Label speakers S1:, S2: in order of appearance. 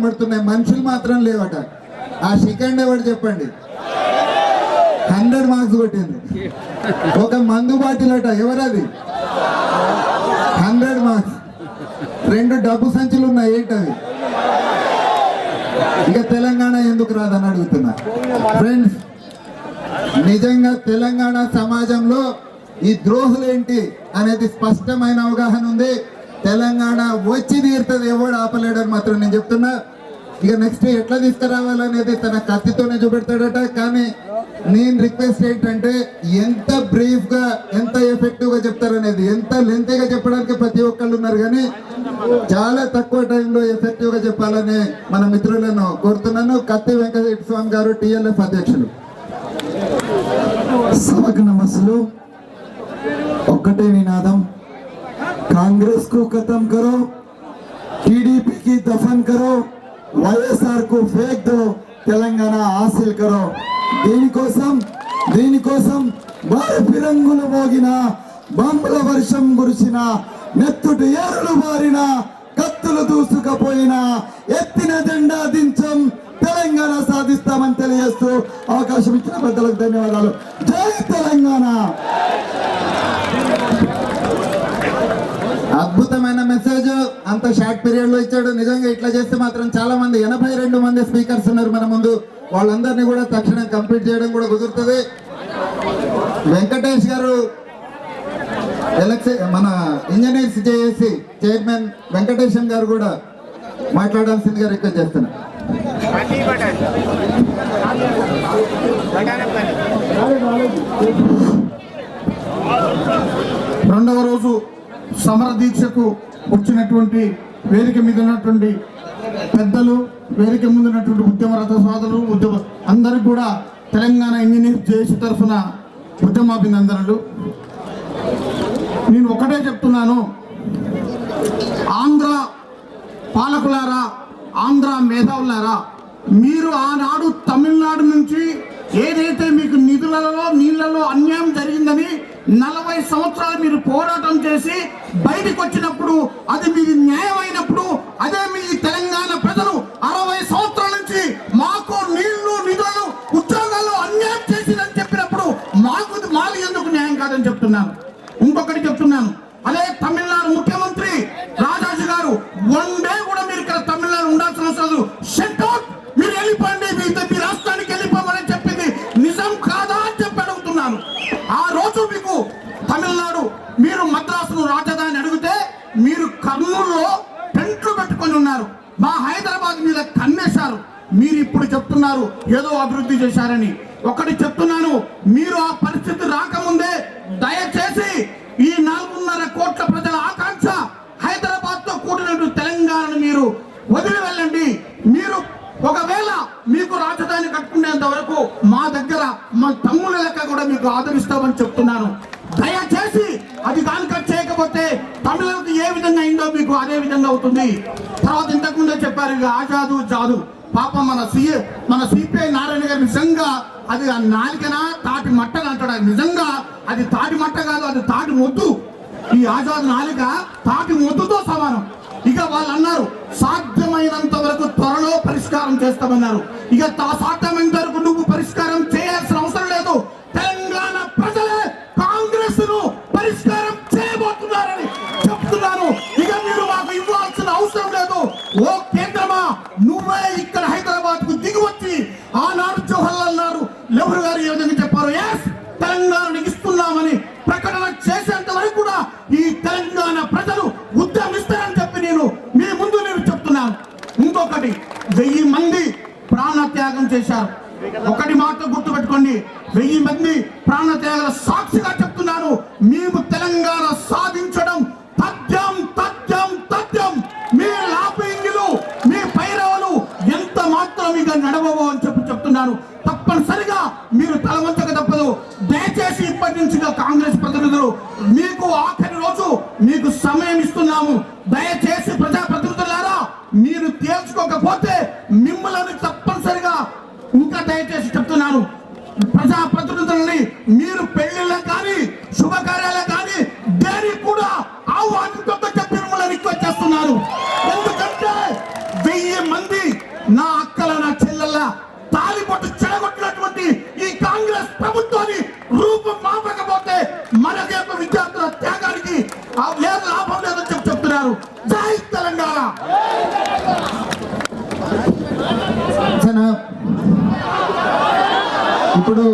S1: పడుతున్నాయి, మనుషులు మాత్రం లేవట. ఆ సెకండ్ ఎవరు చెప్పండి? 100 మార్క్స్ కొట్టింది. ఒక మందు బాటిల్ అట, ఎవరది? 100 మార్క్స్. 2 డబ్బు సంచులు ఉన్నాయి, ఏంటవి? ఇక తెలంగాణ ఎందుకు రాదని అడుగుతున్నా. ఫ్రెండ్స్, నిజంగా తెలంగాణ సమాజంలో ఈ ద్రోహులేంటి అనేది స్పష్టమైన అవగాహన ఉంది. తెలంగాణ వచ్చి తీరుతుంది, ఎవడు ఆపలేడని మాత్రం నేను చెప్తున్నా. ఇక నెక్స్ట్ ఎట్లా తీసుకురావాలనేది తన కత్తితోనే చూపెడతాడట. కానీ నేను రిక్వెస్ట్ ఏంటంటే, ఎంత బ్రీఫ్ గా ఎంత ఎఫెక్టివ్ గా చెప్తారనేది, ఎంత లెంతీగా చెప్పడానికి ప్రతి ఒక్కళ్ళు ఉన్నారు, కానీ చాలా తక్కువ టైంలో ఎఫెక్టివ్ గా చెప్పాలని మన మిత్రులను కోరుతున్నాను. కత్తి వెంకటేశ్వర స్వామి గారు, టిఎల్ఎఫ్ అధ్యక్షులు.
S2: సభకు నమస్సులు. ఒక్కటే నినాదం, कांग्रेस को खत्म करो, टीडीपी की दफन करो, వైఎస్ఆర్ को फेंक दो, తెలంగాణ हासिल करो. దీనికోసం వారి ఫిరంగులు మోగిన, బాంబుల వర్షం కురిసిన, నెత్తుటి ఏరులు మారిన, కత్తులు దూసుకుపోయిన, ఎత్తిన జెండా దించం, తెలంగాణ సాధిస్తామని తెలియజేస్తూ అవకాశం ఇచ్చిన పెద్దలకు ధన్యవాదాలు. జై తెలంగాణ.
S1: అద్భుతమైన మెసేజ్ అంత షార్ట్ పీరియడ్ లో ఇచ్చాడు. నిజంగా ఇట్లా చేస్తే మాత్రం చాలా మంది 82 మంది స్పీకర్స్ ఉన్నారు మన ముందు, వాళ్ళందరినీ కూడా తక్షణం కంప్లీట్ చేయడం కూడా కుదురుతుంది. వెంకటేష్ గారు మన ఇంజనీర్స్ జేఏసీ చైర్మన్ వెంకటేశం గారు కూడా మాట్లాడాల్సిందిగా రిక్వెస్ట్ చేస్తున్నా.
S3: రెండవ రోజు సమర దీక్షకు వచ్చినటువంటి వేదిక మీద ఉన్నటువంటి పెద్దలు, వేదిక ముందు ఉన్నటువంటి ఉద్యమరత సోదరులు, అందరికి కూడా తెలంగాణ ఇంజనీర్స్ జేఏసీ తరఫున ఉద్యమాభినందనలు. నేను ఒకటే చెప్తున్నాను, ఆంధ్ర పాలకులారా, ఆంధ్ర మేధావులారా, మీరు ఆనాడు తమిళనాడు నుంచి ఏదైతే మీకు నిధులలో నీళ్లలో అన్యాయం జరిగిందని 40 సంవత్సరాలు మీరు పోరాటం చేసి బయటకు వచ్చినప్పుడు, అది మీది న్యాయమైనప్పుడు, అదే మీ తెలంగాణ ప్రజలు 60 సంవత్సరాల నుంచి మాకు నీళ్లు నిధులు ఉద్యోగాల్లో అన్యాయం చేసిందని చెప్పినప్పుడు మాకు ఎందుకు న్యాయం కాదని చెప్తున్నాను. ఇంకొకటి చెప్తున్నాను, అదే తమిళనాడు ముఖ్యమంత్రి రాజాజీ గారు 1 డే కూడా మీరు ఇక్కడ తమిళనాడు ఉండాల్సిన అవసరం, షట్ అవుట్, మీరు వెళ్ళిపోండి, మీ రాష్ట్రానికి వెళ్ళిపోమని చెప్పింది నిజం కాదా అని చెప్పి అడుగుతున్నాను. ఆ రోజు మీకు తమిళనాడు మీరు మద్రాసును రాజధాని అడిగితే మీరు కర్నూలులో టెంట్లు పెట్టుకొని ఉన్నారు, మా హైదరాబాద్ మీద కన్నేశారు. మీరు ఇప్పుడు చెప్తున్నారు ఏదో అభివృద్ధి చేశారని. ఒకటి చెప్తున్నాను, మీరు ఆ పరిస్థితి రాకముందే దయచేసి ఈ 4.5 కోట్ల ప్రజల ఆకాంక్ష హైదరాబాద్ తో కూడినట్టు తెలంగాణను మీరు వదిలి వెళ్ళండి. మీరు ఒకవేళ మీకు రాజధాని కట్టుకునేంత వరకు మా దగ్గర మా తమ్ముల లెక్క కూడా మీకు ఆదరిస్తామని చెప్తున్నాను. దయచేసి అది కనుక చేయకపోతే తమిళనాడుకి ఏ విధంగా అయిందో మీకు అదే విధంగా అవుతుంది. తర్వాత ఇంతకుముందే చెప్పారు, ఇక ఆజాదు జాదు, పాపం మన సిపిఐ నారాయణ గారు నిజంగా అది ఆ నాలికనా తాటి మట్టని అంటాడు. నిజంగా అది తాటి మట్ట కాదు, అది తాటి మొద్దు. ఈ ఆజాద్ నాలిక తాటి మొద్దుతో సమానం. ఇక వాళ్ళు అన్నారు సాధ్యమైనంత వరకు త్వరలో పరిష్కారం చేస్తామన్నారు. ఇక సాధ్యమైనంత వరకు నువ్వు పరిష్కారం చేయాల్సిన అవసరం లేదు, తెలంగాణ ప్రజలే కాంగ్రెస్ ను పరిష్కారం చేయబోతున్నారని చెప్తున్నాను. ఇక మీరు మాకు ఇవ్వాల్సిన అవసరం లేదు. ఓ కేంద్రమా, నువ్వే ఇక్కడ హైదరాబాద్ కు దిగి వచ్చి ఆనాడు జవహర్లాల్ నెహ్రూ గారు ఏ విధంగా చెప్పారు, ఎస్ తెలంగాణను ఇస్తున్నామని ప్రకటన చేసేంత వరకు కూడా ఈ తెలంగాణ ప్రజలు ఉద్యమిస్తారని చెప్పి నేను మీ ముందు చెప్తున్నాను. ఇంకొకటి, 1000 మంది ప్రాణత్యాగం చేశారు. ఒకటి మాట గుర్తు పెట్టుకోండి, 1000 మంది ప్రాణత్యాగాల సాక్షిగా చెప్తున్నాను, మేము తెలంగాణ సాధించడం తథ్యం తథ్యం తథ్యం. మీ లాపింగ్లు, మీ పైరవలు ఎంత మాత్రం ఇక నడవవు అని చెప్తున్నాను. తప్పనిసరిగా మీరు తలవంచక తప్పదు. దయచేసి ఇప్పటి నుంచి కాంగ్రెస్ ప్రతినిధులు, మీకు ఆఖరి రోజు మీకు సమయం ఇస్తున్నాము. దయచేసి ప్రజాప్రతినిధులారా, మీరు తేల్చుకోకపోతే మిమ్మల్ని తప్పనిసరిగా ఇంకా దయచేసి చెప్తున్నాను, ప్రజాప్రతినిధులని మీరు పెళ్లిళ్ళ కానీ శుభకార్యాలు కానీ దేని కూడా ఆహ్వానించొద్దని చెప్పి మిమ్మల్ని రిక్వెస్ట్ చేస్తున్నారు. ఎందుకంటే 1000 మంది ప్రభుత్వాన్ని రూపం మాపకపోతే మనకి యొక్క విద్యార్థుల త్యాగానికి లేదు లాభం లేదని చెప్తున్నారు. జై తెలంగాణ.
S1: ఇప్పుడు